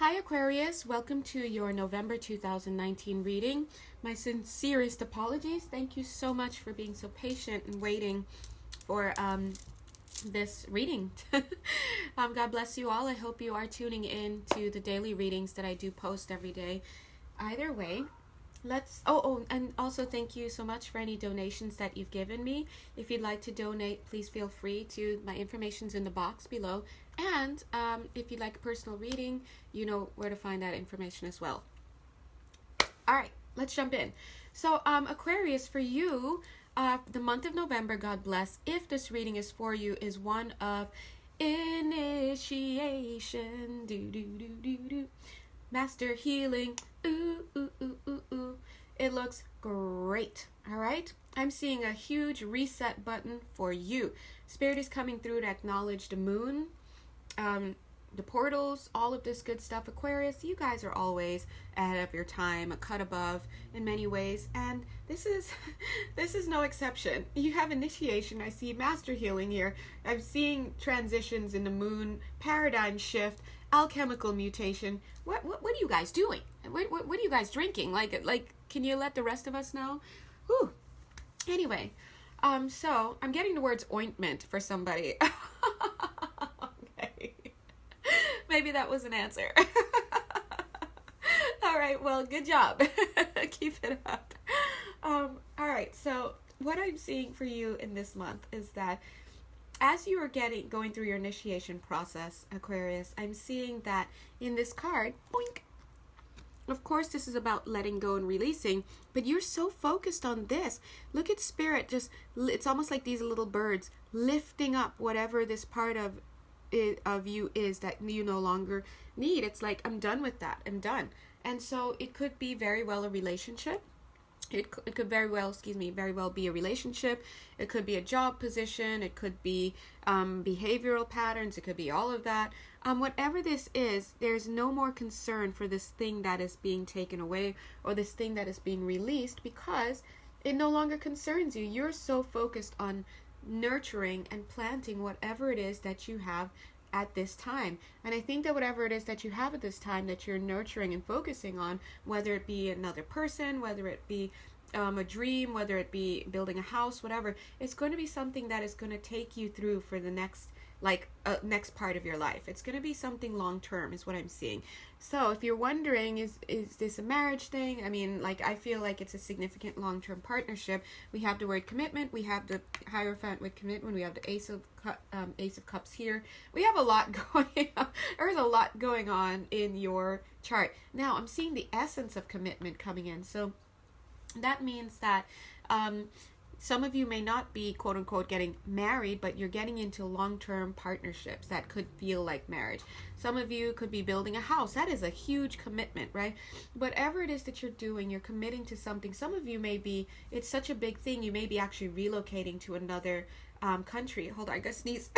Hi Aquarius, welcome to your November 2019 reading. My sincerest apologies. Thank you so much for being so patient and waiting for this reading. God bless you all. I hope you are tuning in to the daily readings that I do post every day. Either way, and also thank you so much for any donations that you've given me. If you'd like to donate, please feel free to. My information's in the box below. And if you'd like a personal reading, you know where to find that information as well. All right, let's jump in. So Aquarius, for you, the month of November, God bless, if this reading is for you, is one of initiation, master healing, ooh, ooh, ooh, ooh, ooh. It looks great, all right? I'm seeing a huge reset button for you. Spirit is coming through to acknowledge the moon, the portals, all of this good stuff. Aquarius, you guys are always ahead of your time, a cut above in many ways, and this is no exception. You have initiation. I see master healing here. I'm seeing transitions in the moon, paradigm shift, alchemical mutation. What are you guys doing? What are you guys drinking? Like can you let the rest of us know? Whew. Anyway, so I'm getting the words ointment for somebody. Okay. Maybe that was an answer. All right, well, good job. Keep it up. All right, so what I'm seeing for you in this month is that as you are going through your initiation process, Aquarius, I'm seeing that in this card, boink. Of course, this is about letting go and releasing, but you're so focused on this. Look at Spirit, it's almost like these little birds lifting up whatever this part of you is that you no longer need. It's like, I'm done with that. I'm done. And so it could be very well a relationship. It could very well be a relationship. It could be a job position. It could be behavioral patterns. It could be all of that. Whatever this is, there's no more concern for this thing that is being taken away or this thing that is being released because it no longer concerns you. You're so focused on nurturing and planting whatever it is that you have at this time. And I think that whatever it is that you have at this time that you're nurturing and focusing on, whether it be another person, whether it be a dream, whether it be building a house, whatever, it's going to be something that is going to take you through for the next part of your life. It's going to be something long term is what I'm seeing. So if you're wondering, is this a marriage thing? I mean, I feel like it's a significant long term partnership. We have the word commitment. We have the Hierophant with commitment. We have the Ace of Cups here. We have a lot going on. There's a lot going on in your chart. Now I'm seeing the essence of commitment coming in. So that means that some of you may not be, quote unquote, getting married, but you're getting into long-term partnerships that could feel like marriage. Some of you could be building a house. That is a huge commitment, right? Whatever it is that you're doing, you're committing to something. Some of you may be, it's such a big thing, you may be actually relocating to another country. Hold on, I gotta sneeze.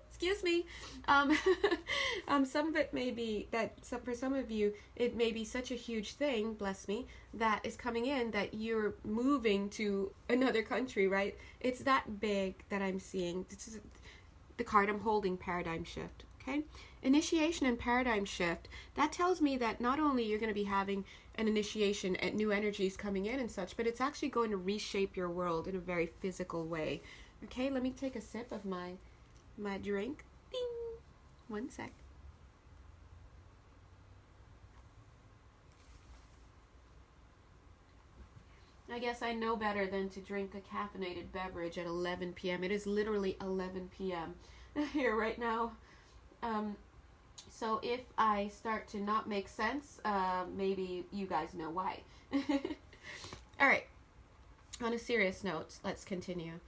Excuse me. Some of it may be that for some of you, it may be such a huge thing, bless me, that is coming in that you're moving to another country, right? It's that big that I'm seeing. This is the card I'm holding, paradigm shift, okay? Initiation and paradigm shift, that tells me that not only you're going to be having an initiation and new energies coming in and such, but it's actually going to reshape your world in a very physical way. Okay, let me take a sip of my drink. Ding. One sec. I guess I know better than to drink a caffeinated beverage at 11 p.m. It is literally 11 p.m. here right now. So if I start to not make sense, maybe you guys know why. All right. On a serious note, let's continue.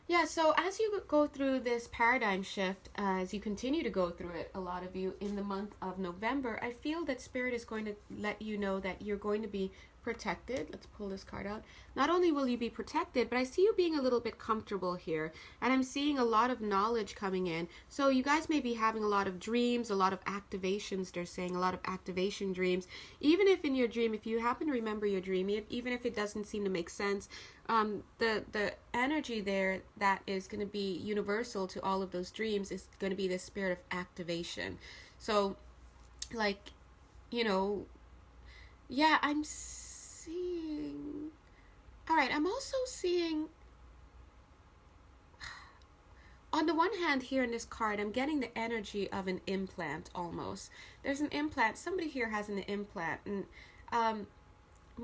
Yeah, so as you go through this paradigm shift, as you continue to go through it, a lot of you in the month of November, I feel that Spirit is going to let you know that you're going to be protected. Let's pull this card out. Not only will you be protected, but I see you being a little bit comfortable here. And I'm seeing a lot of knowledge coming in. So you guys may be having a lot of dreams, a lot of activations, they're saying, a lot of activation dreams. Even if in your dream, if you happen to remember your dream, even if it doesn't seem to make sense, the energy there that is going to be universal to all of those dreams is going to be the spirit of activation. So like, you know, yeah, I'm seeing. All right, I'm also seeing. On the one hand, here in this card, I'm getting the energy of an implant almost. There's an implant. Somebody here has an implant, and I'm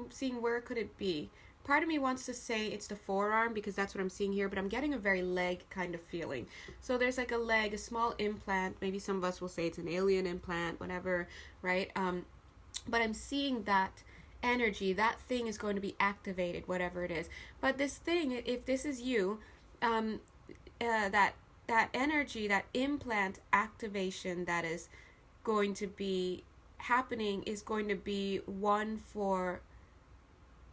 seeing where could it be. Part of me wants to say it's the forearm because that's what I'm seeing here, but I'm getting a very leg kind of feeling. So there's like a leg, a small implant. Maybe some of us will say it's an alien implant, whatever, right? But I'm seeing that energy. That thing is going to be activated, whatever it is. But this thing, if this is you, that energy, that implant activation that is going to be happening is going to be one for,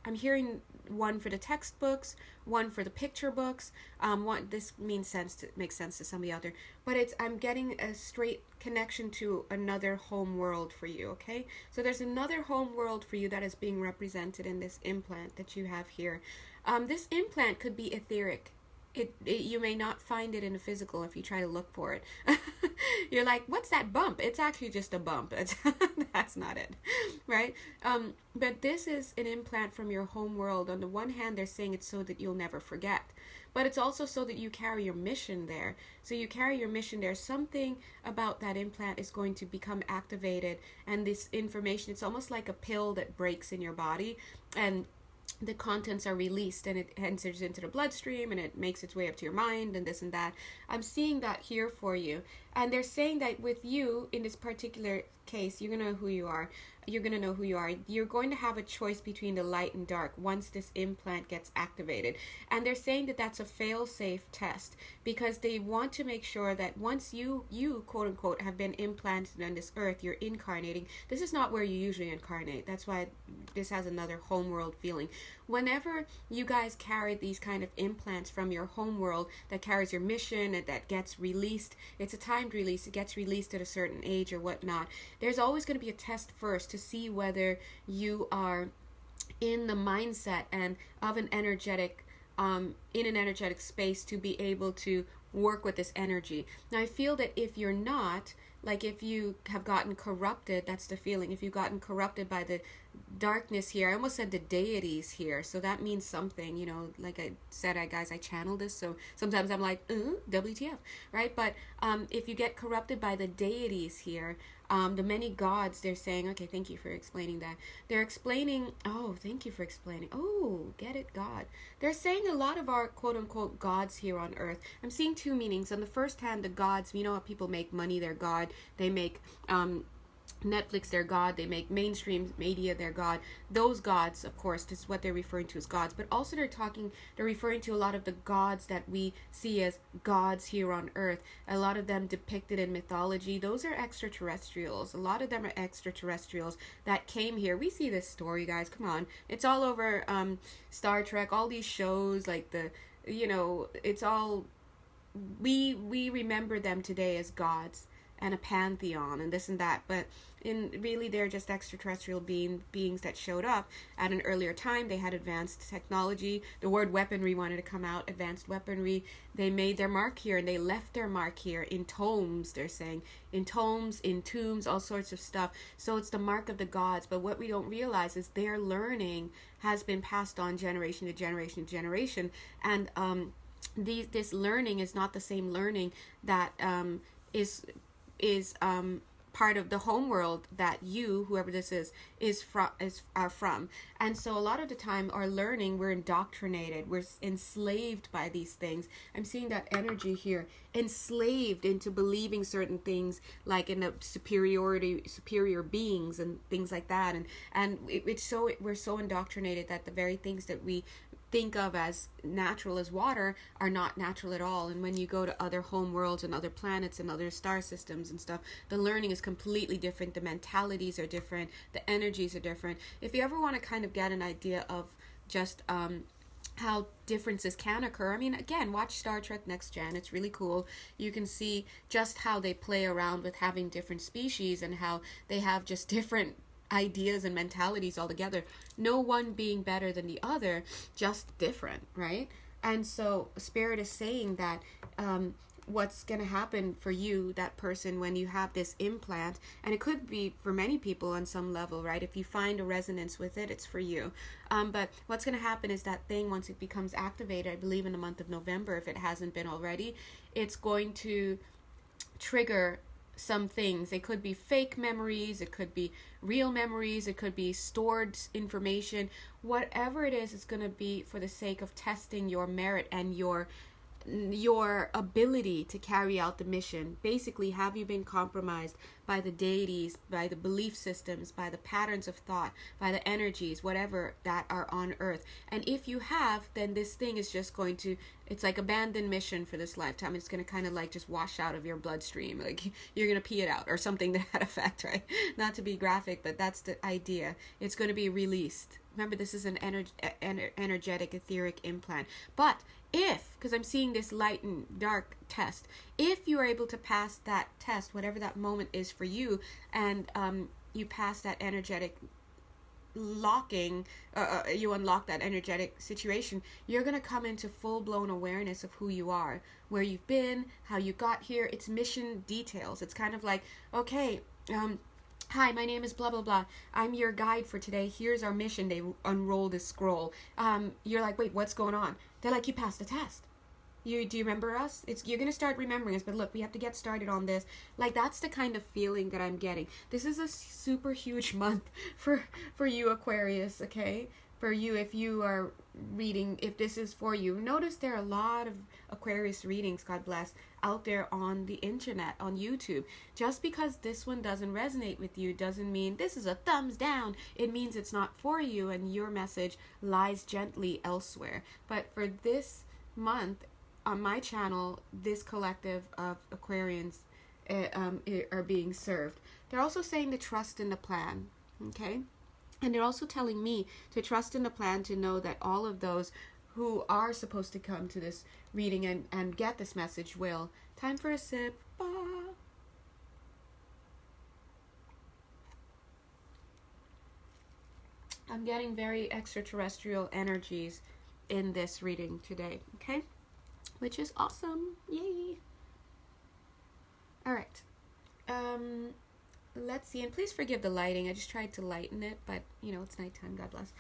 I'm hearing one for the textbooks, one for the picture books. This makes sense to somebody out there, but I'm getting a straight connection to another home world for you. Okay, so there's another home world for you that is being represented in this implant that you have here. This implant could be etheric. You may not find it in the physical if you try to look for it. You're like, what's that bump? It's actually just a bump. That's not it, right? But this is an implant from your home world. On the one hand, they're saying it's so that you'll never forget, but it's also so that you carry your mission there. So you carry your mission there. Something about that implant is going to become activated, and this information, it's almost like a pill that breaks in your body, and the contents are released and it enters into the bloodstream and it makes its way up to your mind and this and that. I'm seeing that here for you. And they're saying that with you, in this particular case, you're going to know who you are. You're going to know who you are. You're going to have a choice between the light and dark once this implant gets activated. And they're saying that that's a fail-safe test because they want to make sure that once you quote unquote have been implanted on this earth, you're incarnating. This is not where you usually incarnate. That's why this has another homeworld feeling. Whenever you guys carry these kind of implants from your homeworld that carries your mission and that gets released, it's a timed release, it gets released at a certain age or whatnot, there's always going to be a test first to see whether you are in the mindset and of an energetic in an energetic space to be able to work with this energy. Now I feel that if you're not, like if you have gotten corrupted, that's the feeling, if you've gotten corrupted by the darkness here, I almost said the deities here, so that means something, you know, like I said, guys, I channel this, so sometimes I'm like, WTF, right? But if you get corrupted by the deities here, the many gods, they're saying, okay, thank you for explaining that. They're explaining, oh, thank you for explaining. Oh, get it, God. They're saying a lot of our quote-unquote gods here on earth. I'm seeing two meanings. On the first hand, the gods, you know how people make money, their god. They make Netflix their god, they make mainstream media their god. Those gods, of course, this is what they're referring to as gods, but also they're referring to a lot of the gods that we see as gods here on earth. A lot of them depicted in mythology, those are extraterrestrials. A lot of them are extraterrestrials that came here. We see this story, guys, come on, it's all over Star Trek, all these shows, like it's all, we remember them today as gods and a pantheon and this and that, but really they're just extraterrestrial beings that showed up at an earlier time. They had advanced technology. The word weaponry wanted to come out, advanced weaponry. They made their mark here and they left their mark here in tomes, they're saying, in tomes, in tombs, all sorts of stuff. So it's the mark of the gods, but what we don't realize is their learning has been passed on generation to generation to generation, and this learning is not the same learning that is part of the home world that you, whoever this are from. And so a lot of the time our learning, we're indoctrinated, we're enslaved by these things. I'm seeing that energy here, enslaved into believing certain things, like in the superior beings and things like that, and we're so indoctrinated that the very things that we think of as natural as water are not natural at all. And when you go to other home worlds and other planets and other star systems and stuff, the learning is completely different, the mentalities are different, the energies are different. If you ever want to kind of get an idea of just how differences can occur, I mean, again, watch Star Trek Next Gen, it's really cool. You can see just how they play around with having different species and how they have just different ideas and mentalities altogether, no one being better than the other, just different, right? And so Spirit is saying that what's going to happen for you, that person, when you have this implant. And it could be for many people on some level, right? If you find a resonance with it, it's for you. But what's going to happen is that thing, once it becomes activated, I believe in the month of November, if it hasn't been already, it's going to trigger some things. It could be fake memories, it could be real memories, it could be stored information. Whatever it is, it's going to be for the sake of testing your merit and your ability to carry out the mission. Basically, have you been compromised by the deities, by the belief systems, by the patterns of thought, by the energies, whatever that are on earth? And if you have, then this thing is just going to, it's like abandoned mission for this lifetime. It's going to kind of like just wash out of your bloodstream, like you're going to pee it out or something to that effect, right? Not to be graphic, but that's the idea. It's going to be released. Remember, this is an energetic, etheric implant. But if, because I'm seeing this light and dark test, if you are able to pass that test, whatever that moment is for you, and you pass that energetic locking, you unlock that energetic situation, you're going to come into full-blown awareness of who you are, where you've been, how you got here. It's mission details. It's kind of like, okay, hi, my name is blah, blah, blah. I'm your guide for today. Here's our mission. They unroll this scroll. You're like, wait, what's going on? They're like, you passed the test. Do you remember us? You're going to start remembering us, but look, we have to get started on this. Like, that's the kind of feeling that I'm getting. This is a super huge month for you, Aquarius, okay? For you, if you are reading, if this is for you. Notice there are a lot of Aquarius readings, God bless, out there on the internet, on YouTube. Just because this one doesn't resonate with you doesn't mean this is a thumbs down. It means it's not for you and your message lies gently elsewhere. But for this month, on my channel, this collective of Aquarians are being served. They're also saying to trust in the plan, okay? And they're also telling me to trust in the plan, to know that all of those who are supposed to come to this reading and get this message will. Time for a sip. I'm getting very extraterrestrial energies in this reading today, okay? Which is awesome. Yay. All right. Let's see, and please forgive the lighting. I just tried to lighten it, but you know, it's nighttime, God bless.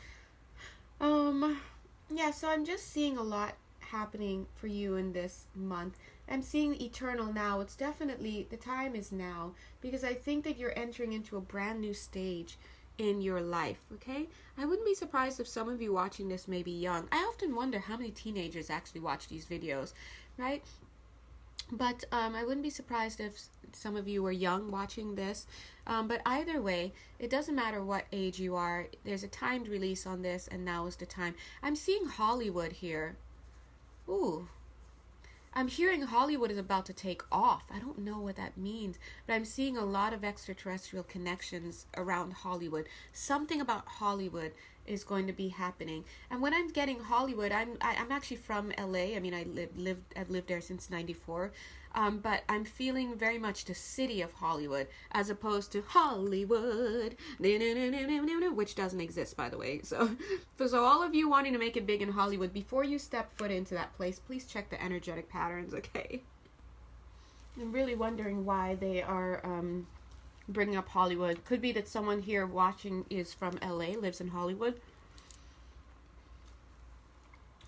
Yeah, so I'm just seeing a lot happening for you in this month. I'm seeing eternal now. It's definitely, the time is now, because I think that you're entering into a brand new stage in your life, okay? I wouldn't be surprised if some of you watching this may be young. I often wonder how many teenagers actually watch these videos, right? But I wouldn't be surprised if some of you were young watching this. But either way, it doesn't matter what age you are. There's a timed release on this, and now is the time. I'm seeing Hollywood here. Ooh. I'm hearing Hollywood is about to take off. I don't know what that means, but I'm seeing a lot of extraterrestrial connections around Hollywood. Something about Hollywood is going to be happening. And when I'm getting Hollywood, I'm actually from LA. I mean, I've lived there since '94. But I'm feeling very much the city of Hollywood, as opposed to Hollywood, which doesn't exist, by the way. So all of you wanting to make it big in Hollywood, before you step foot into that place, please check the energetic patterns, okay? I'm really wondering why they are bringing up Hollywood. Could be that someone here watching is from LA, lives in Hollywood.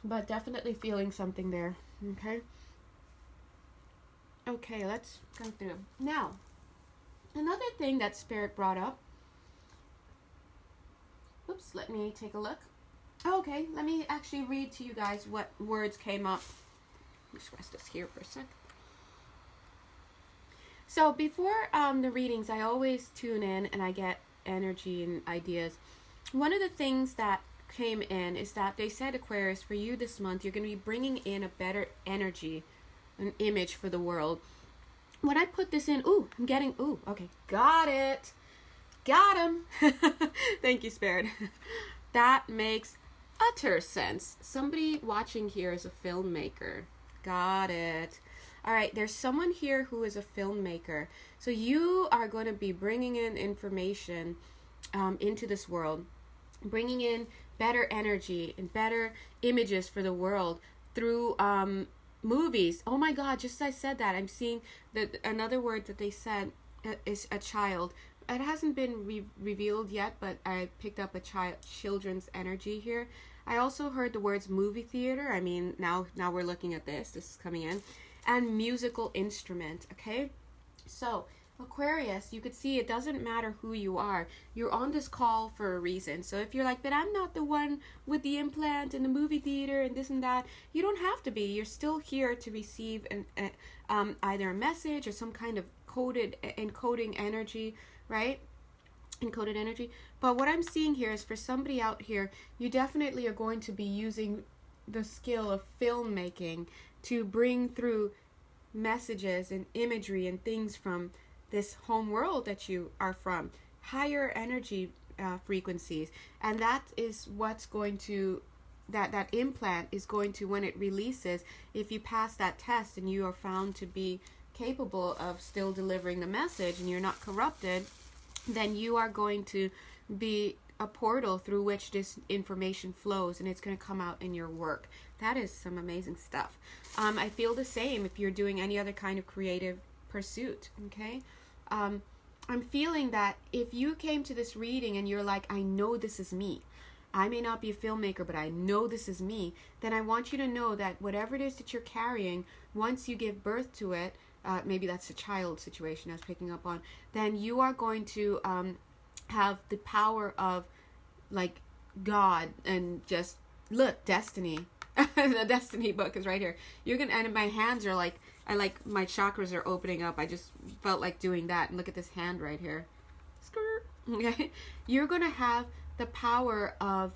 But definitely feeling something there, okay? Okay, let's go through. Now, another thing that Spirit brought up. Oops, let me take a look. Okay, let me actually read to you guys what words came up. Just rest this here for a sec. So before the readings, I always tune in and I get energy and ideas. One of the things that came in is that they said, Aquarius, for you this month, you're going to be bringing in a better energy, an image for the world. When I put this in, I'm getting, okay, got it. Got him. Thank you, Spirit. That makes utter sense. Somebody watching here is a filmmaker. Got it. All right, there's someone here who is a filmmaker. So you are going to be bringing in information into this world, bringing in better energy and better images for the world through Movies. Oh my God, just as I said that, I'm seeing another word that they said is a child. It hasn't been revealed yet, but I picked up a children's energy here. I also heard the words movie theater. I mean, now we're looking at this. This is coming in. And musical instrument, okay? So, Aquarius, you could see it doesn't matter who you are. You're on this call for a reason. So if you're like, but I'm not the one with the implant in the movie theater and this and that, you don't have to be. You're still here to receive either a message or some kind of encoding energy, right? Encoded energy. But what I'm seeing here is for somebody out here, you definitely are going to be using the skill of filmmaking to bring through messages and imagery and things from this home world that you are from, higher energy frequencies. And that is what's going to, that implant is going to, when it releases, if you pass that test and you are found to be capable of still delivering the message and you're not corrupted, then you are going to be a portal through which this information flows, and it's going to come out in your work. That is some amazing stuff. I feel the same if you're doing any other kind of creative pursuit, okay? I'm feeling that if you came to this reading and you're like, I know this is me. I may not be a filmmaker, but I know this is me. Then I want you to know that whatever it is that you're carrying, once you give birth to it, maybe that's a child situation I was picking up on, then you are going to have the power of like God and just look, destiny. The destiny book is right here. You're gonna, and my hands are like, my chakras are opening up. I just felt like doing that. And look at this hand right here. Skirt. Okay. You're gonna have the power of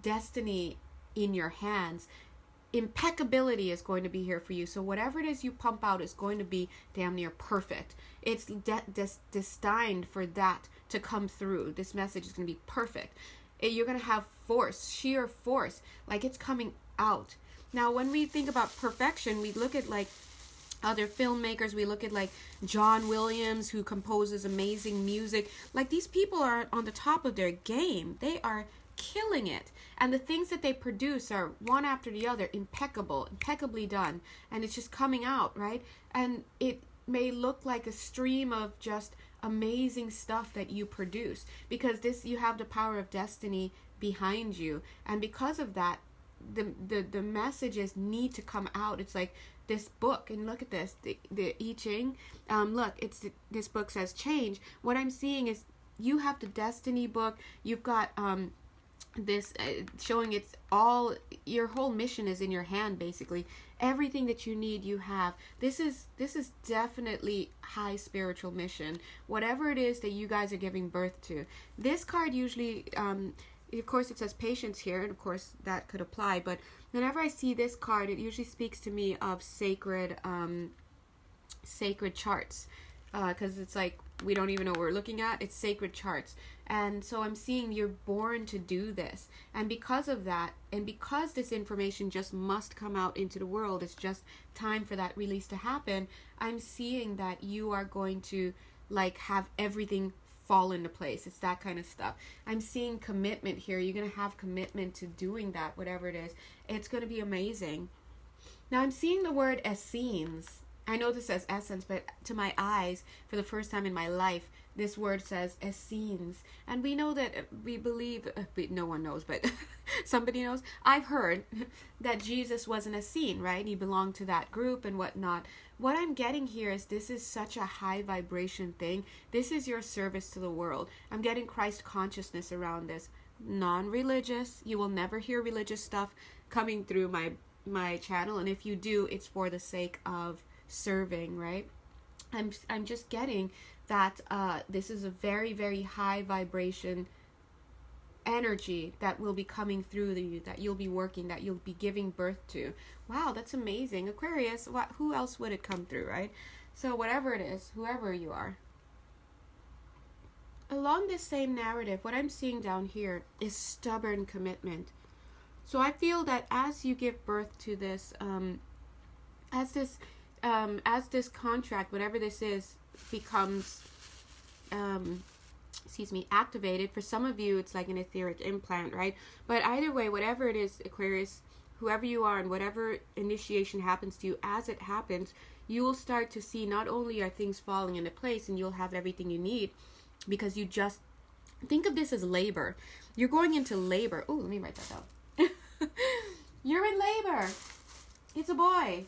destiny in your hands. Impeccability is going to be here for you. So whatever it is you pump out is going to be damn near perfect. It's destined for that to come through. This message is going to be perfect. You're going to have force, sheer force, like it's coming out. Now, when we think about perfection, we look at like other filmmakers. We look at like John Williams, who composes amazing music. Like these people are on the top of their game. They are killing it, and the things that they produce are one after the other impeccably done, and it's just coming out, right? And it may look like a stream of just amazing stuff that you produce, because this, you have the power of destiny behind you, and because of that, the messages need to come out. It's like this book, and look at this, the I Ching. Look, this book says change. What I'm seeing is you have the destiny book. You've got this showing it's all, your whole mission is in your hand, basically. Everything that you need, you have. This is definitely high spiritual mission, whatever it is that you guys are giving birth to. This card usually of course it says patience here, and of course that could apply, but whenever I see this card, it usually speaks to me of sacred charts, because it's like we don't even know what we're looking at. It's sacred charts. And so I'm seeing you're born to do this. And because of that, and because this information just must come out into the world, it's just time for that release to happen, I'm seeing that you are going to like have everything fall into place. It's that kind of stuff. I'm seeing commitment here. You're going to have commitment to doing that, whatever it is. It's going to be amazing. Now I'm seeing the word Essenes. I know this says essence, but to my eyes, for the first time in my life, this word says Essenes. And we know that, we believe, no one knows, but somebody knows. I've heard that Jesus was an Essene, right? He belonged to that group and whatnot. What I'm getting here is this is such a high vibration thing. This is your service to the world. I'm getting Christ consciousness around this. Non-religious. You will never hear religious stuff coming through my channel. And if you do, it's for the sake of serving, right? I'm just getting that this is a very, very high vibration energy that will be coming through you, that you'll be working, that you'll be giving birth to. Wow, that's amazing. Aquarius, who else would it come through, right? So whatever it is, whoever you are. Along this same narrative, what I'm seeing down here is stubborn commitment. So I feel that as you give birth to this, as this contract, whatever this is, becomes activated, for some of you it's like an etheric implant, right? But either way, whatever it is, Aquarius, whoever you are and whatever initiation happens to you, as it happens, you will start to see not only are things falling into place and you'll have everything you need, because you just think of this as labor. You're going into labor. Oh, let me write that down. You're in labor. It's a boy.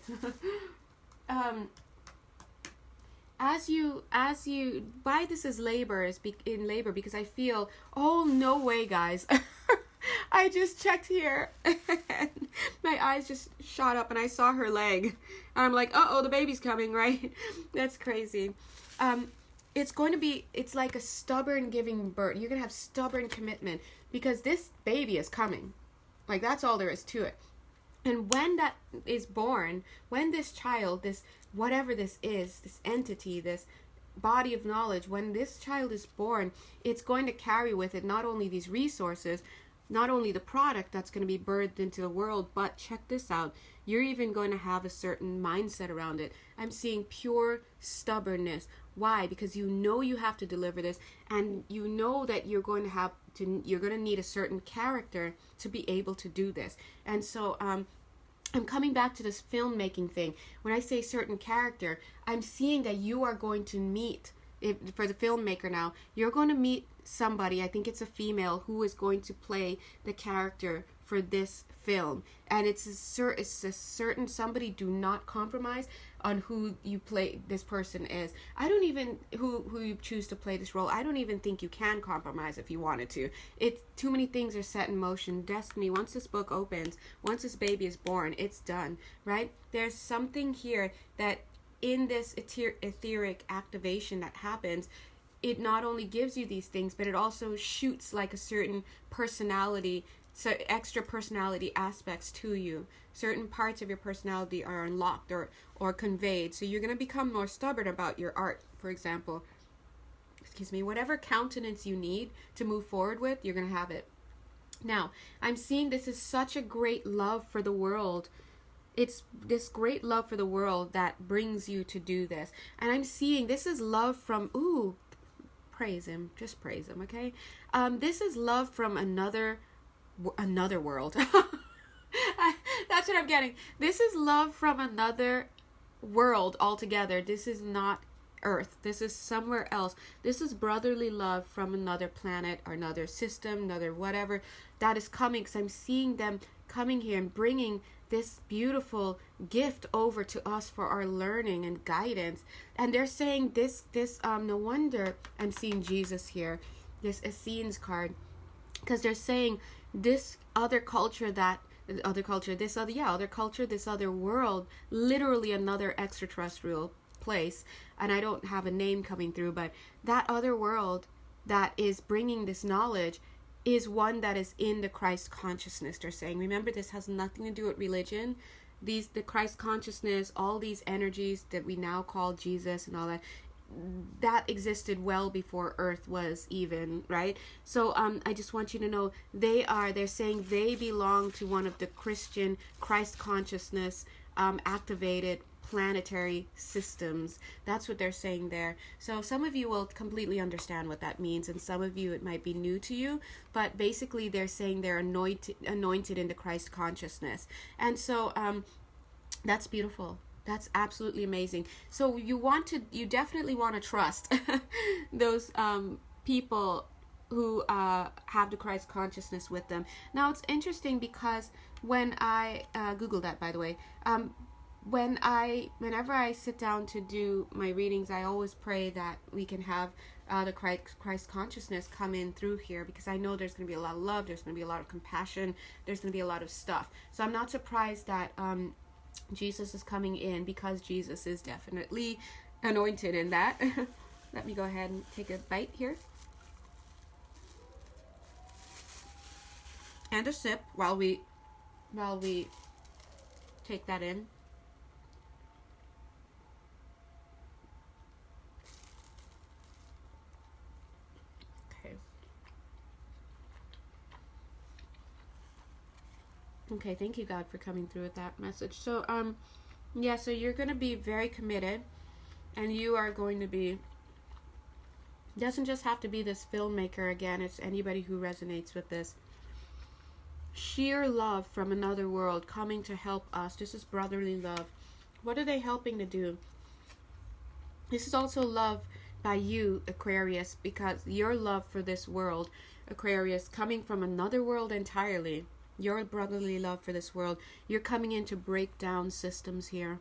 As you why this is labor is in labor, because I feel, oh no way guys, I just checked here and my eyes just shot up and I saw her leg and I'm like, uh-oh, the baby's coming, right? That's crazy. It's like a stubborn giving birth. You're gonna have stubborn commitment because this baby is coming. Like, that's all there is to it. And when that is born, when this child, this whatever this is, this entity, this body of knowledge, when this child is born, it's going to carry with it not only these resources, not only the product that's going to be birthed into the world, but check this out, you're even going to have a certain mindset around it. I'm seeing pure stubbornness. Why? Because you know you have to deliver this, and you know that you're going to need a certain character to be able to do this. And so I'm coming back to this filmmaking thing. When I say certain character, I'm seeing that you are going to meet, for the filmmaker now, you're going to meet somebody, I think it's a female, who is going to play the character for this film. And it's a certain somebody. Do not compromise on who you play this person is. I don't even who you choose to play this role. I don't even think you can compromise if you wanted to. It's too many things are set in motion. Destiny, once this book opens, once this baby is born, it's done, right? There's something here that in this etheric activation that happens, it not only gives you these things, but it also shoots like a certain personality, so extra personality aspects to you. Certain parts of your personality are unlocked or conveyed. So you're going to become more stubborn about your art, for example. Excuse me. Whatever countenance you need to move forward with, you're going to have it. Now, I'm seeing this is such a great love for the world. It's this great love for the world that brings you to do this. And I'm seeing this is love from, praise him. Just praise him, okay? This is love from another world. That's what I'm getting. This is love from another world altogether. This is not Earth. This is somewhere else. This is brotherly love from another planet or another system, another whatever that is coming. Because I'm seeing them coming here and bringing this beautiful gift over to us for our learning and guidance. And they're saying this no wonder I'm seeing Jesus here, this Essenes card, because they're saying this other culture, this other world, literally another extraterrestrial place, and I don't have a name coming through, but that other world that is bringing this knowledge is one that is in the Christ consciousness, they're saying. Remember, this has nothing to do with religion. The Christ consciousness, all these energies that we now call Jesus and all that existed well before Earth was even, right? So I just want you to know they're saying they belong to one of the Christian Christ consciousness activated planetary systems. That's what they're saying there. So some of you will completely understand what that means, and some of you it might be new to you, but basically they're saying they're anointed into Christ consciousness. And so that's beautiful. That's absolutely amazing. So you definitely want to trust those people who have the Christ consciousness with them. Now it's interesting because when I Googled that, by the way, whenever I sit down to do my readings, I always pray that we can have the Christ consciousness come in through here, because I know there's going to be a lot of love, there's going to be a lot of compassion, there's going to be a lot of stuff. So I'm not surprised that Jesus is coming in, because Jesus is definitely anointed in that. Let me go ahead and take a bite here. And a sip while we take that in. Okay, thank you, God, for coming through with that message. So, so you're going to be very committed, and you are going to be, doesn't just have to be this filmmaker again, it's anybody who resonates with this. sheer love from another world coming to help us. This is brotherly love. What are they helping to do? This is also love by you, Aquarius, because your love for this world, Aquarius, coming from another world entirely, your brotherly love for this world, you're coming in to break down systems here.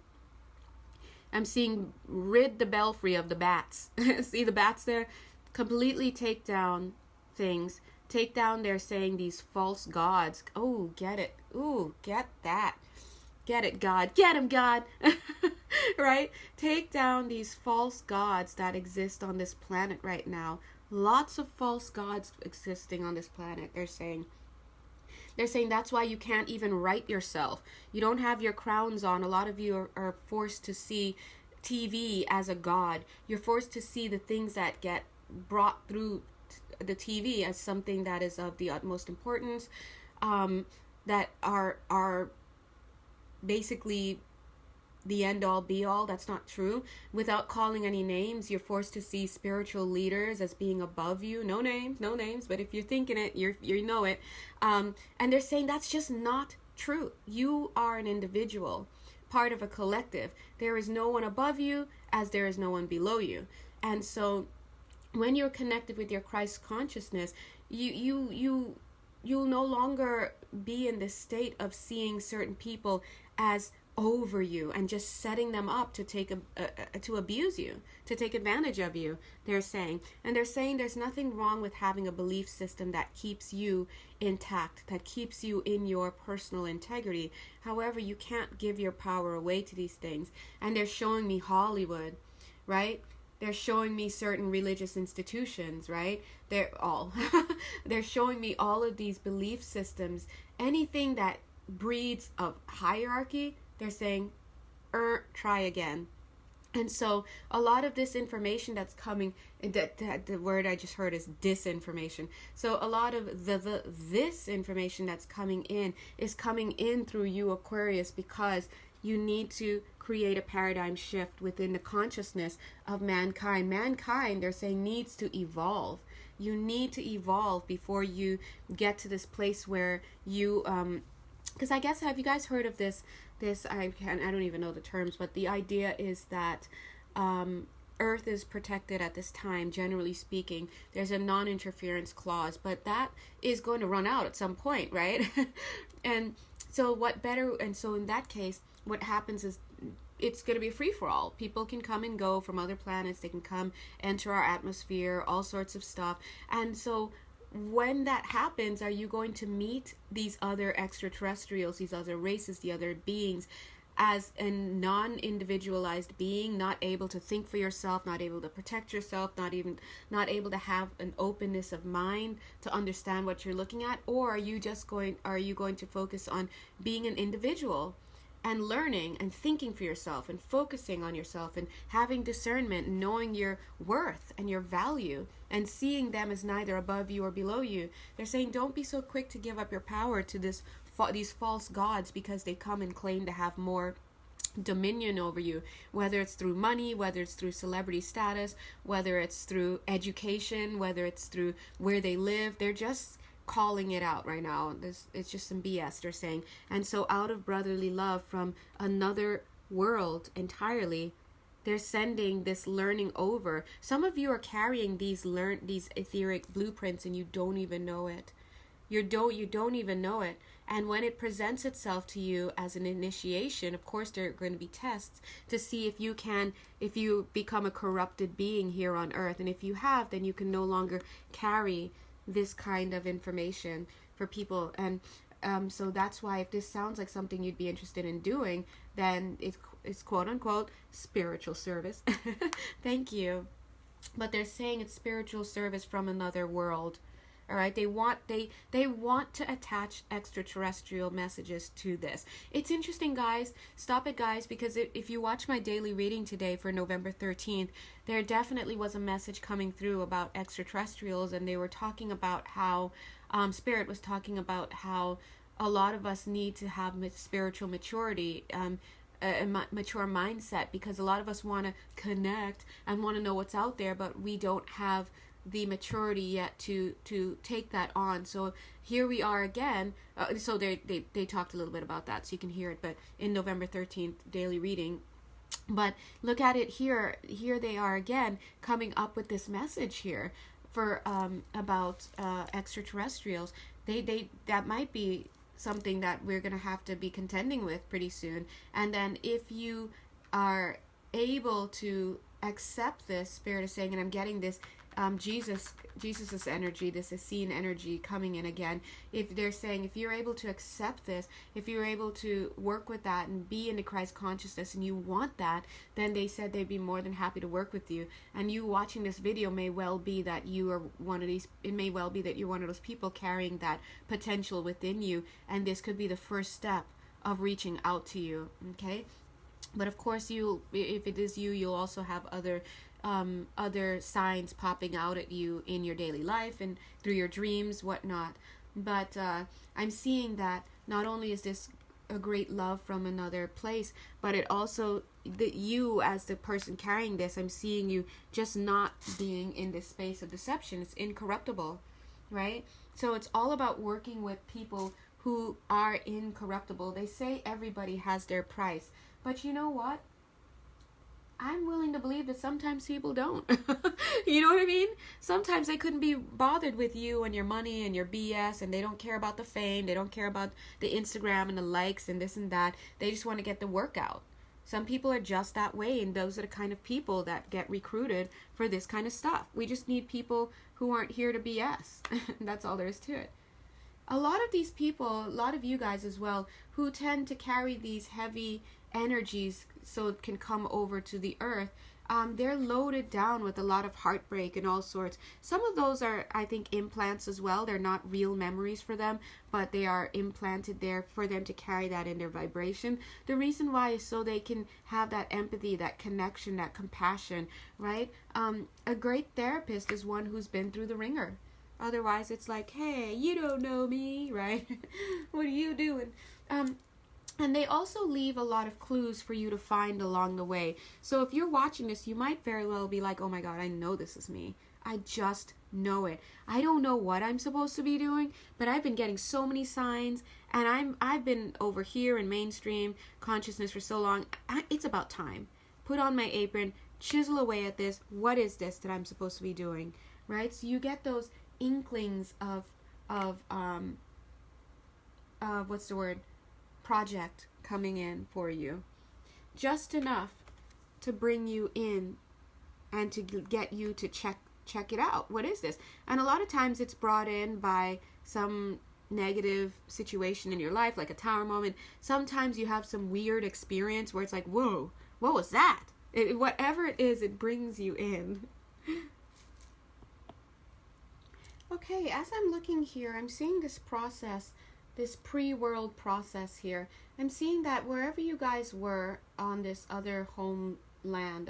I'm seeing rid the belfry of the bats. See the bats there? Completely take down things. Take down, they're saying, these false gods. Oh, get it. Ooh, get that. Get it, God. Get him, God. Right? Take down these false gods that exist on this planet right now. Lots of false gods existing on this planet, they're saying. They're saying that's why you can't even right yourself. You don't have your crowns on. A lot of you are forced to see TV as a god. You're forced to see the things that get brought through the TV as something that is of the utmost importance, that are basically the end all be all. That's not true. Without calling any names, you're forced to see spiritual leaders as being above you. No names, but if you're thinking it, you know it. And they're saying that's just not true. You are an individual, part of a collective. There is no one above you as there is no one below you. And so when you're connected with your Christ consciousness, you'll no longer be in this state of seeing certain people as over you and just setting them up to take to abuse you, to take advantage of you, they're saying. And they're saying there's nothing wrong with having a belief system that keeps you intact, that keeps you in your personal integrity. However, you can't give your power away to these things. And they're showing me Hollywood, right? They're showing me certain religious institutions, right? They're showing me all of these belief systems. Anything that breeds of hierarchy, they're saying, try again. And so a lot of this information that's coming, the word I just heard is disinformation. So a lot of this information that's coming in is coming in through you, Aquarius, because you need to create a paradigm shift within the consciousness of mankind. Mankind, they're saying, needs to evolve. You need to evolve before you get to this place where you, because I guess, have you guys heard of this, I don't even know the terms, but the idea is that Earth is protected at this time, generally speaking. There's a non-interference clause, but that is going to run out at some point, right? And so in that case, what happens is it's going to be a free-for-all. People can come and go from other planets. They can come, enter our atmosphere, all sorts of stuff. And so when that happens, are you going to meet these other extraterrestrials, these other races, the other beings, as a non-individualized being, not able to think for yourself, not able to protect yourself, not able to have an openness of mind to understand what you're looking at? Or are you going to focus on being an individual and learning and thinking for yourself and focusing on yourself and having discernment, knowing your worth and your value and seeing them as neither above you or below you? They're saying don't be so quick to give up your power to these false gods because they come and claim to have more dominion over you, whether it's through money, whether it's through celebrity status, whether it's through education, whether it's through where they live. They're just calling it out right now. It's just some BS, they're saying. And so out of brotherly love from another world entirely, they're sending this learning over. Some of you are carrying these etheric blueprints and you don't even know it. You don't even know it. And when it presents itself to you as an initiation, of course there are going to be tests to see if you become a corrupted being here on Earth. And if you have, then you can no longer carry this kind of information for people. And so that's why if this sounds like something you'd be interested in doing, then it's quote unquote spiritual service. Thank you. But they're saying it's spiritual service from another world. All right, they want to attach extraterrestrial messages to this. It's interesting, guys. Stop it, guys, because if you watch my daily reading today for November 13th, there definitely was a message coming through about extraterrestrials, and they were talking about how Spirit was talking about how a lot of us need to have spiritual maturity, a mature mindset, because a lot of us want to connect and want to know what's out there, but we don't have the maturity yet to take that on. So here we are again. So they talked a little bit about that, so you can hear it. But in November 13th daily reading. But look at it here. Here they are again, coming up with this message here for about extraterrestrials. They that might be something that we're going to have to be contending with pretty soon. And then if you are able to accept this, Spirit is saying, and I'm getting this Jesus's energy, this Essene energy coming in again. If they're saying, if you're able to accept this, if you're able to work with that and be into Christ consciousness, and you want that, then they said they'd be more than happy to work with you. And you watching this video may well be that you are one of these. It may well be that you're one of those people carrying that potential within you, and this could be the first step of reaching out to you. Okay. But of course, if it is you, you'll also have other signs popping out at you in your daily life and through your dreams, whatnot. But I'm seeing that not only is this a great love from another place, but it also, that you as the person carrying this, I'm seeing you just not being in this space of deception. It's incorruptible, right? So it's all about working with people who are incorruptible. They say everybody has their price. But you know what? I'm willing to believe that sometimes people don't. You know what I mean? Sometimes they couldn't be bothered with you and your money and your BS, and they don't care about the fame. They don't care about the Instagram and the likes and this and that. They just want to get the workout. Some people are just that way, and those are the kind of people that get recruited for this kind of stuff. We just need people who aren't here to BS. That's all there is to it. A lot of these people, a lot of you guys as well, who tend to carry these heavy energies so it can come over to the earth, they're loaded down with a lot of heartbreak and all sorts. Some of those are, I think, implants as well. They're not real memories for them, but they are implanted there for them to carry that in their vibration. The reason why is so they can have that empathy, that connection, that compassion, right? A great therapist is one who's been through the ringer. Otherwise, it's like, hey, you don't know me, right? What are you doing? And they also leave a lot of clues for you to find along the way. So if you're watching this, you might very well be like, oh my God, I know this is me. I just know it. I don't know what I'm supposed to be doing, but I've been getting so many signs, and I've been over here in mainstream consciousness for so long. It's about time. Put on my apron, chisel away at this. What is this that I'm supposed to be doing, right? So you get those inklings of what's the word? Project coming in for you, just enough to bring you in and to get you to check it out. What is this? And a lot of times it's brought in by some negative situation in your life, like a tower moment. Sometimes you have some weird experience where it's like, whoa, what was that? Whatever it is, it brings you in. Okay, as I'm looking here, I'm seeing this process, this pre-world process here. I'm seeing that wherever you guys were on this other homeland,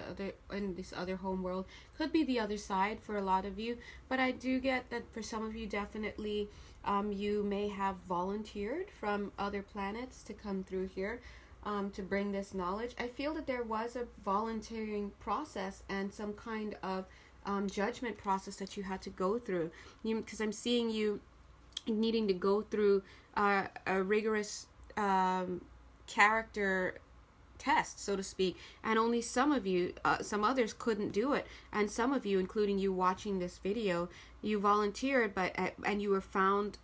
in this other home world, could be the other side for a lot of you, but I do get that for some of you, definitely, you may have volunteered from other planets to come through here to bring this knowledge. I feel that there was a volunteering process and some kind of judgment process that you had to go through, because I'm seeing you needing to go through a rigorous character test, so to speak, and only some of you, some others couldn't do it, and some of you, including you watching this video, you volunteered, but and you were found,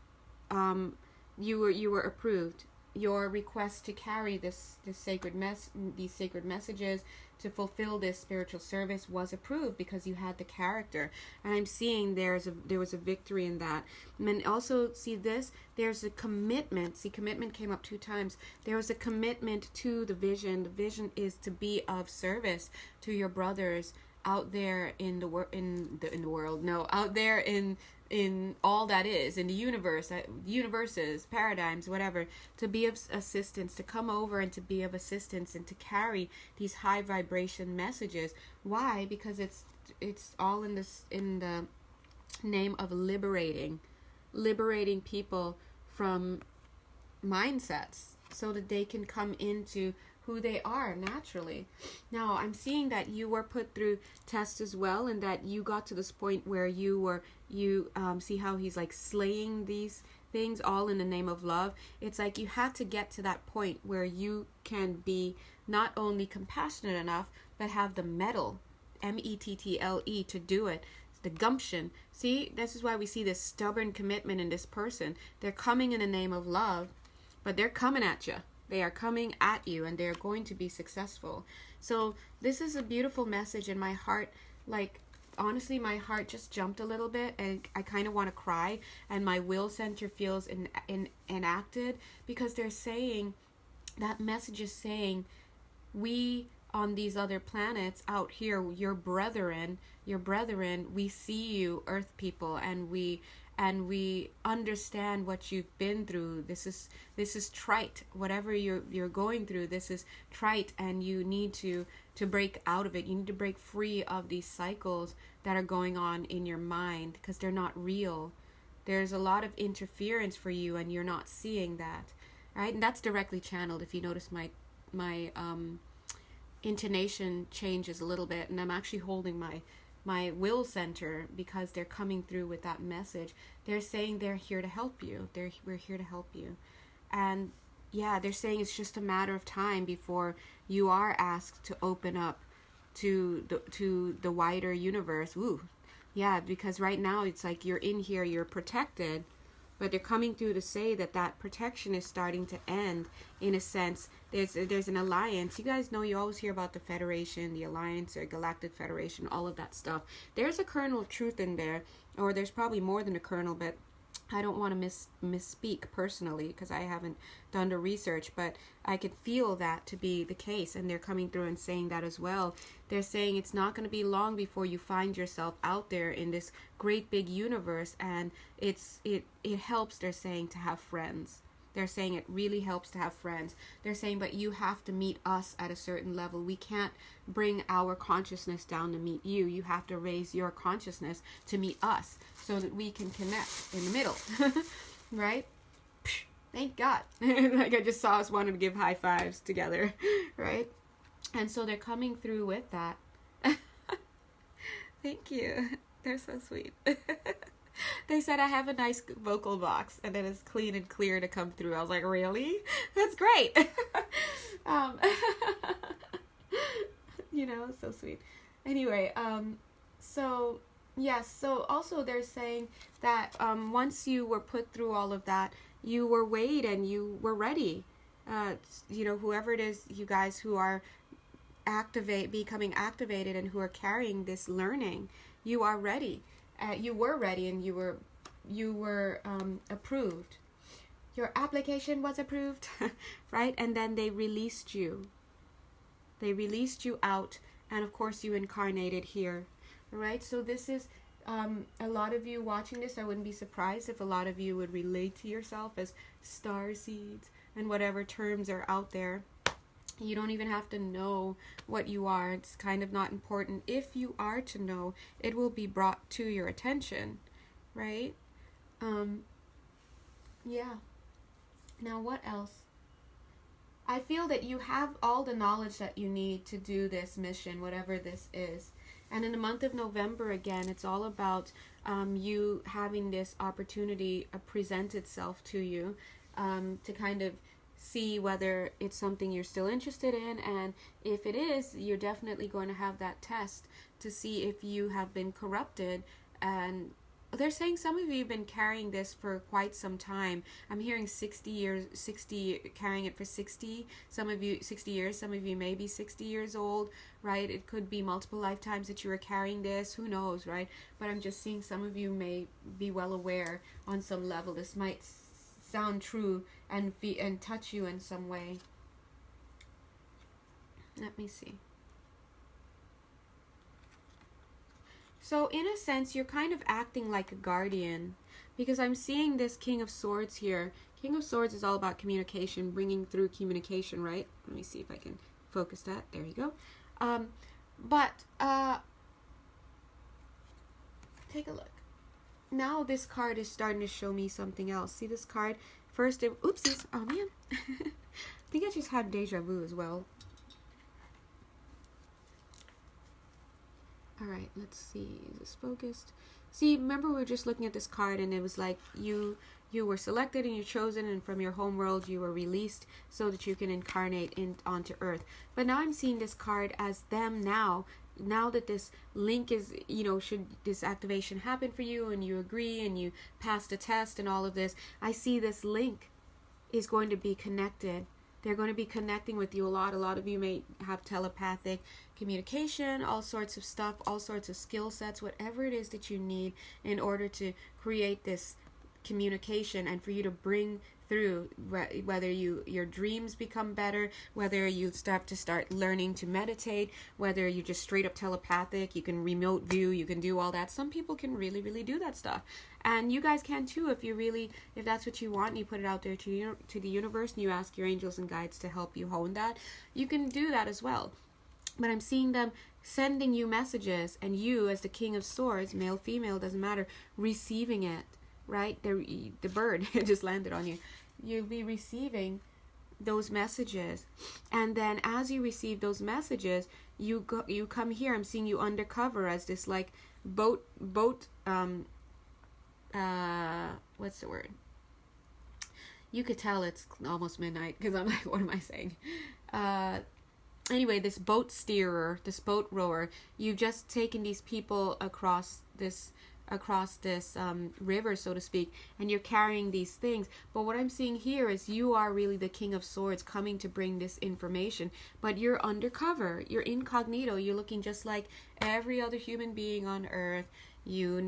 you were approved. Your request to carry these sacred messages, to fulfill this spiritual service, was approved because you had the character. And I'm seeing there was a victory in that. And also see this, there's a commitment. See, commitment came up 2 times. There was a commitment to the vision. The vision is to be of service to your brothers out there in the world. No, out there in all that is, in the universe, universes, paradigms, whatever, to be of assistance, to come over and to be of assistance and to carry these high vibration messages. Why? Because it's all in the name of liberating people from mindsets, so that they can come into who they are naturally. Now, I'm seeing that you were put through tests as well, and that you got to this point where you see how he's like slaying these things all in the name of love. It's like you had to get to that point where you can be not only compassionate enough, but have the mettle, mettle, to do it. The gumption. See, this is why we see this stubborn commitment in this person. They're coming in the name of love, but they're coming at you. They are coming at you, and they're going to be successful. So this is a beautiful message, and my heart, like, honestly, my heart just jumped a little bit, and I kind of want to cry, and my will center feels enacted, because they're saying, that message is saying, we on these other planets out here, your brethren, we see you, earth people, and we understand what you've been through. This is trite. Whatever you're going through, this is trite, and you need to break out of it. You need to break free of these cycles that are going on in your mind, because they're not real. There's a lot of interference for you, and you're not seeing that, right? And that's directly channeled. If you notice, my intonation changes a little bit, and I'm actually holding my will center, because they're coming through with that message. They're saying they're here to help you. We're here to help you. And yeah, they're saying it's just a matter of time before you are asked to open up to the wider universe. Ooh. Yeah, because right now it's like you're in here, you're protected, but they're coming through to say that protection is starting to end, in a sense. There's an alliance. You guys know, you always hear about the Federation, the Alliance, or Galactic Federation, all of that stuff. There's a kernel of truth in there, or there's probably more than a kernel, but I don't want to misspeak personally, because I haven't done the research, but I could feel that to be the case, and they're coming through and saying that as well. They're saying it's not going to be long before you find yourself out there in this great big universe, and it helps, they're saying, to have friends. They're saying it really helps to have friends. They're saying, but you have to meet us at a certain level. We can't bring our consciousness down to meet you. You have to raise your consciousness to meet us, so that we can connect in the middle. Right? Thank God. Like, I just saw us wanting to give high fives together. Right? And so they're coming through with that. Thank you. They're so sweet. They said I have a nice vocal box, and that is clean and clear to come through. I was like, really? That's great. You know, so sweet. Anyway, so yes, so also they're saying that once you were put through all of that, you were weighed and you were ready. You know, whoever it is, you guys who are becoming activated and who are carrying this learning, you are ready. You were ready, and you were approved. Your application was approved, right? And then they released you. They released you out, and of course you incarnated here, right? So this is a lot of you watching this. I wouldn't be surprised if a lot of you would relate to yourself as star seeds and whatever terms are out there. You don't even have to know what you are. It's kind of not important. If you are to know, it will be brought to your attention, right? Yeah. Now, what else? I feel that you have all the knowledge that you need to do this mission, whatever this is. And in the month of November, again, it's all about you having this opportunity present itself to you, to kind of see whether it's something you're still interested in, and if it is, you're definitely going to have that test to see if you have been corrupted. And they're saying some of you have been carrying this for quite some time. I'm hearing 60 years, carrying it for 60. Some of you 60 years, some of you may be 60 years old, right? It could be multiple lifetimes that you were carrying this, who knows, right? But I'm just seeing some of you may be well aware on some level. This might sound true and touch you in some way. Let me see. So in a sense, you're kind of acting like a guardian, because I'm seeing this King of Swords here. King of Swords is all about communication, bringing through communication, right? Let me see if I can focus that. There you go. Take a look. Now this card is starting to show me something else. See this card? First, oopsies. Oh man. I think I just had deja vu as well. All right, let's see. Is this focused? See, remember we were just looking at this card, and it was like you were selected and you're chosen, and from your home world you were released so that you can incarnate onto Earth. But now I'm seeing this card as them now that this link is, should this activation happen for you and you agree and you pass the test and all of this, I see this link is going to be connected. They're going to be connecting with you a lot. A lot of you may have telepathic communication, all sorts of stuff, all sorts of skill sets, whatever it is that you need in order to create this communication and for you to bring through, whether your dreams become better, whether you start learning to meditate, whether you're just straight up telepathic, you can remote view, you can do all that. Some people can really, really do that stuff. And you guys can too if that's what you want and you put it out there to the universe and you ask your angels and guides to help you hone that. You can do that as well. But I'm seeing them sending you messages, and you as the King of Swords, male, female, doesn't matter, receiving it. Right? The bird just landed on you. You'll be receiving those messages. And then as you receive those messages, you come here. I'm seeing you undercover as this like boat what's the word? You could tell it's almost midnight because I'm like, what am I saying? Anyway, this boat steerer, this boat rower, you've just taken these people across this river, so to speak, and you're carrying these things. But what I'm seeing here is you are really the King of Swords coming to bring this information, but you're undercover, you're incognito, you're looking just like every other human being on Earth. You're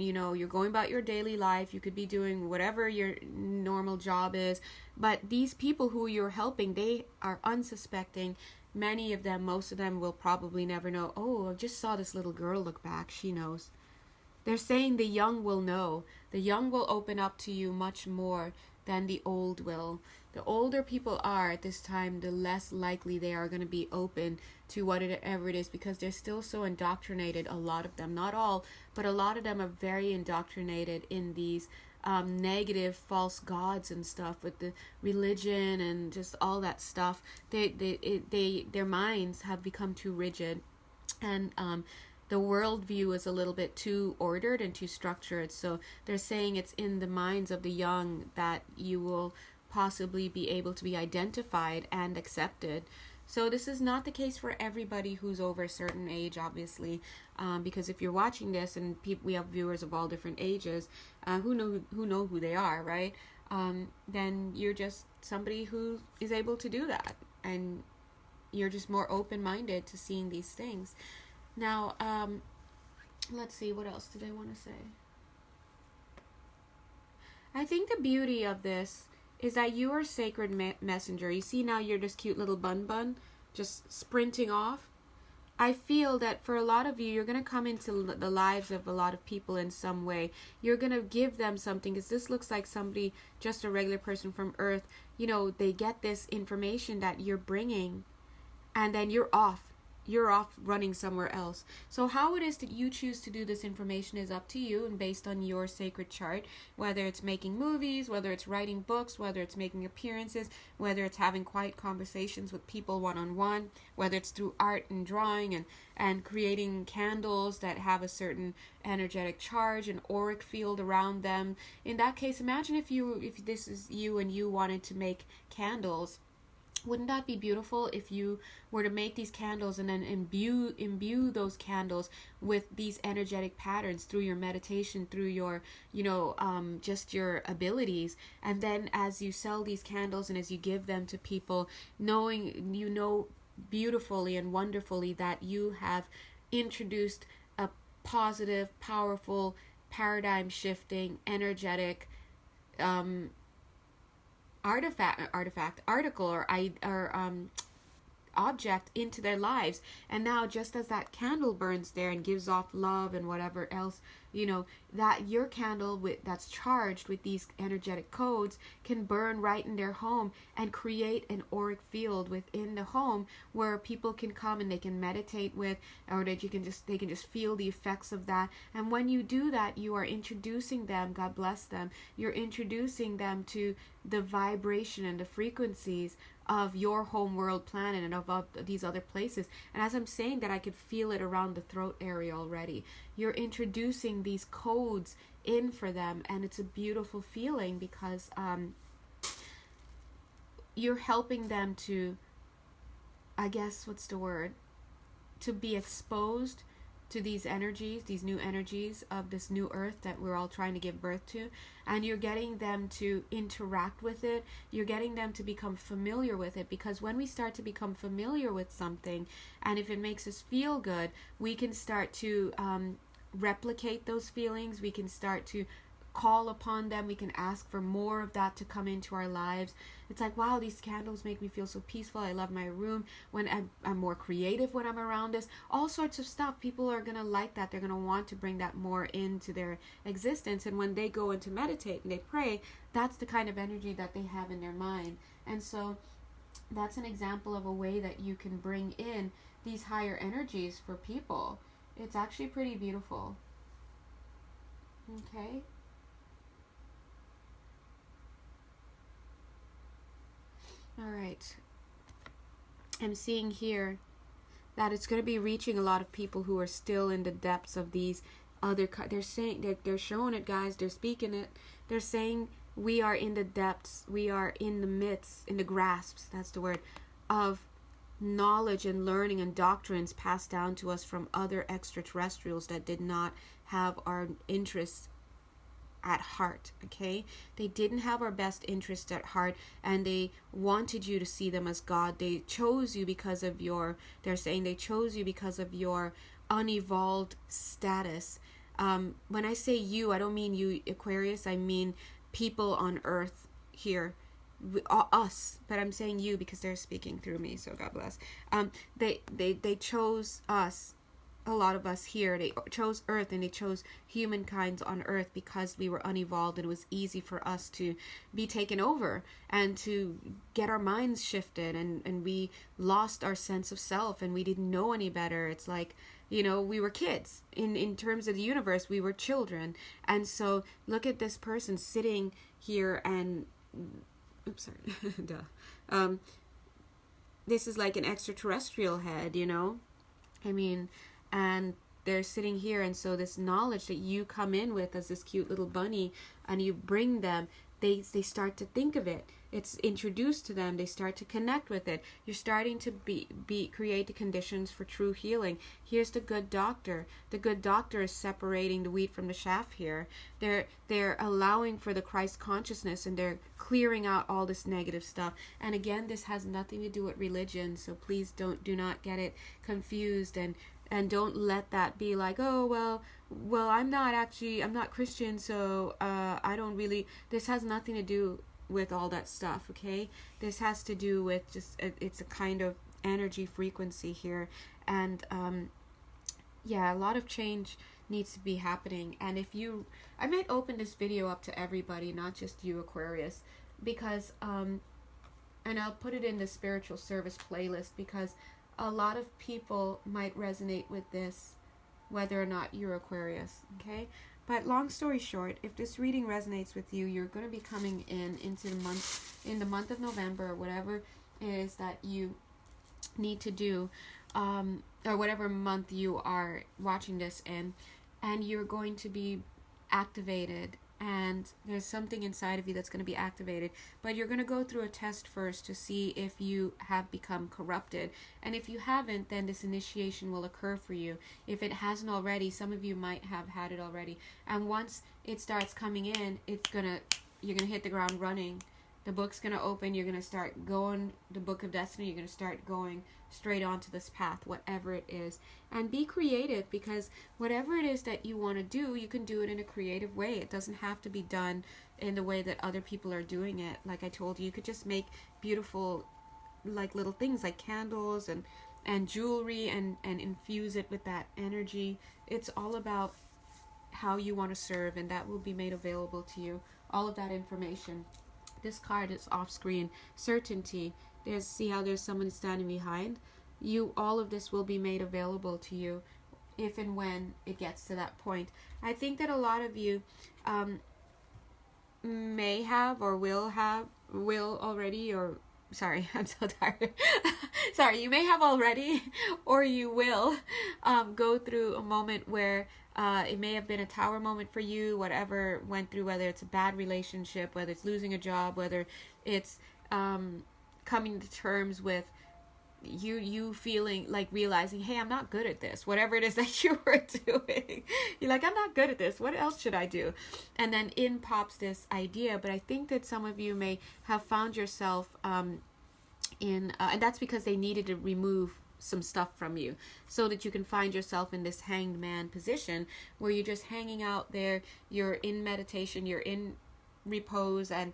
going about your daily life. You could be doing whatever your normal job is, but these people who you're helping, they are unsuspecting. Many of them, most of them will probably never know. Oh, I just saw this little girl look back. She knows. They're saying the young will know. The young will open up to you much more than the old will. The older people are at this time, the less likely they are going to be open to whatever it is, because they're still so indoctrinated. A lot of them, not all, but a lot of them are very indoctrinated in these negative false gods and stuff with the religion and just all that stuff. Their minds have become too rigid, and the worldview is a little bit too ordered and too structured. So they're saying it's in the minds of the young that you will possibly be able to be identified and accepted. So this is not the case for everybody who's over a certain age, obviously, because if you're watching this, and we have viewers of all different ages who know who they are, right? Then you're just somebody who is able to do that, and you're just more open-minded to seeing these things. Now, let's see, what else did I want to say? I think the beauty of this is that you are sacred messenger. You see now you're this cute little bun just sprinting off. I feel that for a lot of you, you're going to come into the lives of a lot of people in some way. You're going to give them something, because this looks like somebody, just a regular person from Earth, they get this information that you're bringing, and then you're off running somewhere else. So how it is that you choose to do this information is up to you, and based on your sacred chart, whether it's making movies, whether it's writing books, whether it's making appearances, whether it's having quiet conversations with people one-on-one, whether it's through art and drawing and creating candles that have a certain energetic charge, an auric field around them. In that case, imagine if this is you and you wanted to make candles. Wouldn't that be beautiful if you were to make these candles and then imbue those candles with these energetic patterns through your meditation, through your, just your abilities. And then as you sell these candles and as you give them to people, knowing, beautifully and wonderfully that you have introduced a positive, powerful, paradigm shifting, energetic, article or object into their lives. And now, just as that candle burns there and gives off love and whatever else, that your candle that's charged with these energetic codes can burn right in their home and create an auric field within the home where people can come and they can meditate with, or that they can just feel the effects of that. And when you do that, you are introducing them, God bless them, you're introducing them to the vibration and the frequencies of your home world planet and of these other places. And as I'm saying that, I could feel it around the throat area already. You're introducing these codes in for them, and it's a beautiful feeling because you're helping them to, I guess, what's the word? To be exposed to these energies, these new energies of this new earth that we're all trying to give birth to. And you're getting them to interact with it. You're getting them to become familiar with it, because when we start to become familiar with something, and if it makes us feel good, we can start to replicate those feelings. We can start to call upon them. We can ask for more of that to come into our lives. It's like, wow, these candles make me feel so peaceful. I love my room. When I'm more creative when I'm around this, all sorts of stuff. People are gonna like that. They're gonna want to bring that more into their existence. And when they go into meditate and they pray, that's the kind of energy that they have in their mind. And so that's an example of a way that you can bring in these higher energies for people. It's actually pretty beautiful. Okay. All right. I'm seeing here that it's going to be reaching a lot of people who are still in the depths of these other. They're saying they're showing it, guys. They're speaking it. They're saying we are in the depths. We are in the midst, in the grasps. That's the word, of knowledge and learning and doctrines passed down to us from other extraterrestrials that did not have our interests at heart. Okay, they didn't have our best interests at heart, and they wanted you to see them as God. They chose you because of your, they're saying they chose you because of your unevolved status. When I say you, I don't mean you, Aquarius. I mean people on earth here, us, but I'm saying you because they're speaking through me, so God bless. They chose us. A lot of us here, they chose earth, and they chose humankind on earth because we were unevolved, and it was easy for us to be taken over and to get our minds shifted, and we lost our sense of self, and we didn't know any better. It's like, you know, we were kids. In terms of the universe, we were children. And so look at this person sitting here and oops, sorry. Duh. This is like an extraterrestrial head, you know? I mean, and they're sitting here, and so this knowledge that you come in with as this cute little bunny, and you bring them, they start to think of it. It's introduced to them. They start to connect with it. You're starting to create the conditions for true healing. Here's the good doctor. The good doctor is separating the wheat from the chaff here. They're allowing for the Christ consciousness, and they're clearing out all this negative stuff. And again, this has nothing to do with religion, so please do not get it confused, and don't let that be like, oh, well, I'm not Christian, so I don't really, this has nothing to do with all that stuff, okay? This has to do with just, it's a kind of energy frequency here, and yeah, a lot of change needs to be happening. And I might open this video up to everybody, not just you, Aquarius, because, and I'll put it in the spiritual service playlist, because a lot of people might resonate with this, whether or not you're Aquarius, okay? But long story short, if this reading resonates with you, you're going to be coming into the month of November, whatever it is that you need to do, or whatever month you are watching this in, and you're going to be activated, and there's something inside of you that's going to be activated, but you're going to go through a test first to see if you have become corrupted. And if you haven't, then this initiation will occur for you. If it hasn't already, some of you might have had it already, and once it starts coming in, you're gonna hit the ground running. The book's gonna open, you're gonna start going, the book of destiny, you're gonna start going straight onto this path, whatever it is. And be creative, because whatever it is that you want to do, you can do it in a creative way. It doesn't have to be done in the way that other people are doing it. Like I told you, you could just make beautiful, like, little things like candles and jewelry, and infuse it with that energy. It's all about how you want to serve, and that will be made available to you. All of that information. This card is off screen. Certainty. See how there's someone standing behind you. All of this will be made available to you if and when it gets to that point. I think that a lot of you may have, or will already, or sorry, I'm so tired. Sorry, you may have already, or you will, go through a moment where it may have been a tower moment for you, whatever went through, whether it's a bad relationship, whether it's losing a job, whether it's coming to terms with you feeling like realizing, hey, I'm not good at this, whatever it is that you were doing. You're like, I'm not good at this, what else should I do? And then in pops this idea. But I think that some of you may have found yourself and that's because they needed to remove some stuff from you, so that you can find yourself in this hanged man position where you're just hanging out there, you're in meditation, you're in repose, and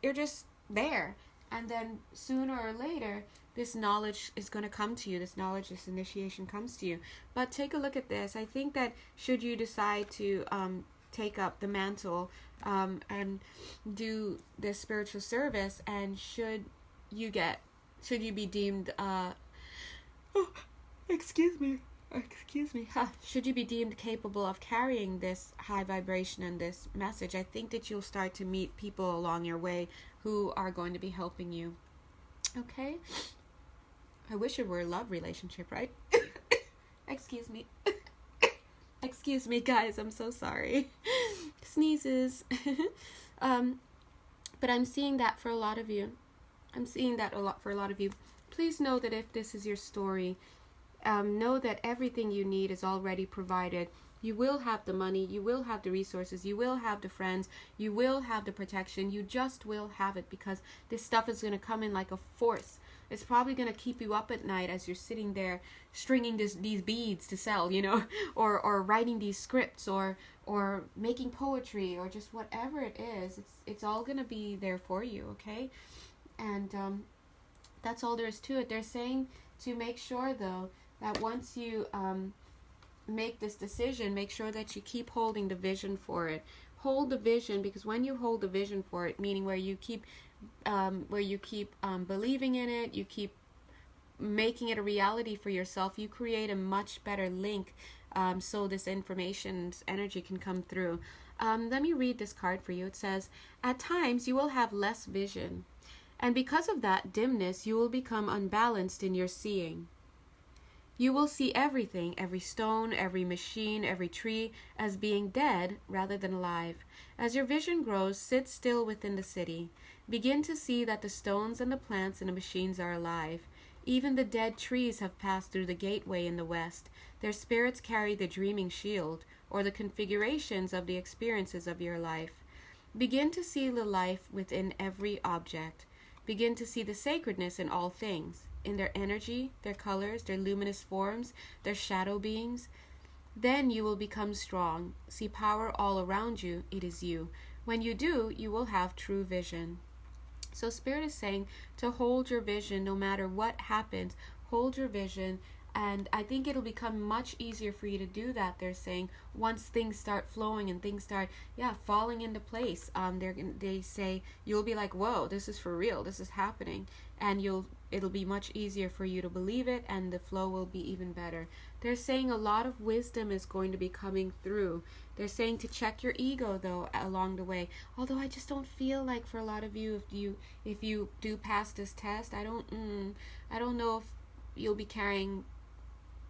you're just there. And then sooner or later, this knowledge is going to come to you. This knowledge, this initiation comes to you. But take a look at this. I think that should you decide to take up the mantle and do this spiritual service, and should you be deemed, should you be deemed capable of carrying this high vibration and this message, I think that you'll start to meet people along your way who are going to be helping you. Okay? I wish it were a love relationship, right? Excuse me. Excuse me, guys. I'm so sorry. Sneezes. But I'm seeing that for a lot of you. Please know that if this is your story, know that everything you need is already provided. You will have the money, you will have the resources, you will have the friends, you will have the protection. You just will have it, because this stuff is going to come in like a force. It's probably going to keep you up at night as you're sitting there stringing these beads to sell, or writing these scripts, or making poetry, or just whatever it is. It's all going to be there for you, okay? And that's all there is to it. They're saying to make sure, though, that once you make this decision, make sure that you keep holding the vision for it. Hold the vision, because when you hold the vision for it, meaning where you keep believing in it, you keep making it a reality for yourself, you create a much better link, so this information's energy can come through. Let me read this card for you. It says, at times you will have less vision, and because of that dimness, you will become unbalanced in your seeing. You will see everything, every stone, every machine, every tree, as being dead rather than alive. As your vision grows, sit still within the city. Begin to see that the stones and the plants and the machines are alive. Even the dead trees have passed through the gateway in the west. Their spirits carry the dreaming shield, or the configurations of the experiences of your life. Begin to see the life within every object. Begin to see the sacredness in all things, in their energy, their colors, their luminous forms, their shadow beings. Then you will become strong. See power all around you. It is you. When you do, you will have true vision. So Spirit is saying to hold your vision no matter what happens. Hold your vision. And I think it'll become much easier for you to do that. They're saying once things start flowing and things start, falling into place. They say you'll be like, whoa, this is for real. This is happening, and it'll be much easier for you to believe it, and the flow will be even better. They're saying a lot of wisdom is going to be coming through. They're saying to check your ego though along the way. Although I just don't feel like for a lot of you, if you do pass this test, I don't know if you'll be carrying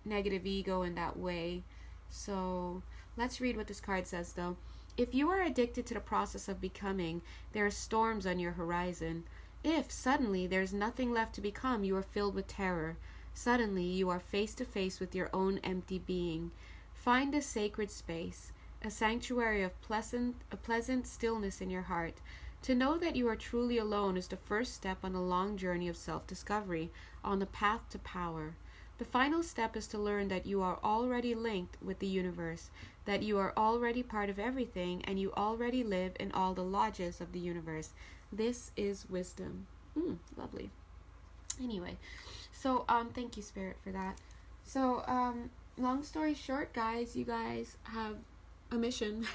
negative ego in that way. So let's read what this card says though. If you are addicted to the process of becoming, there are storms on your horizon. If suddenly there is nothing left to become, you are filled with terror. Suddenly you are face to face with your own empty being. Find a sacred space, a sanctuary of a pleasant stillness in your heart. To know that you are truly alone is the first step on a long journey of self-discovery, on the path to power. The final step is to learn that you are already linked with the universe, that you are already part of everything, and you already live in all the lodges of the universe. This is wisdom. Lovely. Anyway, so thank you, Spirit, for that. So long story short, guys, you guys have a mission.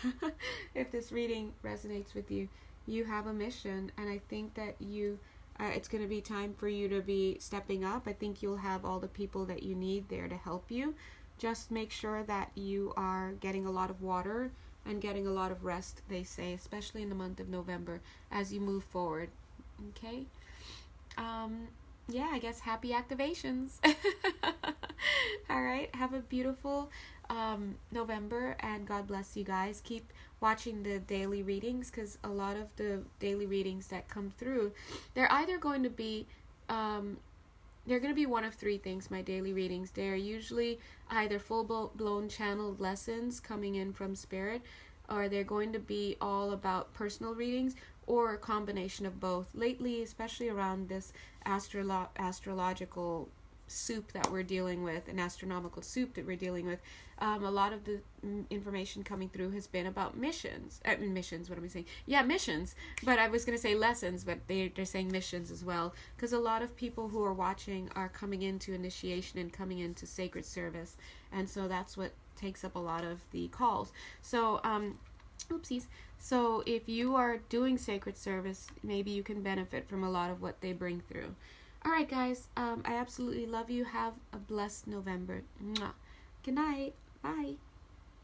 If this reading resonates with you, you have a mission, and I think that it's going to be time for you to be stepping up. I think you'll have all the people that you need there to help you. Just make sure that you are getting a lot of water and getting a lot of rest, they say, especially in the month of November as you move forward. Okay? Yeah, I guess happy activations. All right, have a beautiful November, and God bless you guys. Keep watching the daily readings, because a lot of the daily readings that come through, they're either going to be they're going to be one of three things. My daily readings, they're usually either full blown channeled lessons coming in from spirit, or they're going to be all about personal readings, or a combination of both. Lately, especially around this astrological soup that we're dealing with, an astronomical soup that we're dealing with, a lot of the information coming through has been about missions. Missions, what am I saying? Yeah, missions. But I was going to say lessons, but they're saying missions as well. Because a lot of people who are watching are coming into initiation and coming into sacred service. And so that's what takes up a lot of the calls. So, oopsies. So if you are doing sacred service, maybe you can benefit from a lot of what they bring through. All right, guys. I absolutely love you. Have a blessed November. Mwah. Good night. Bye.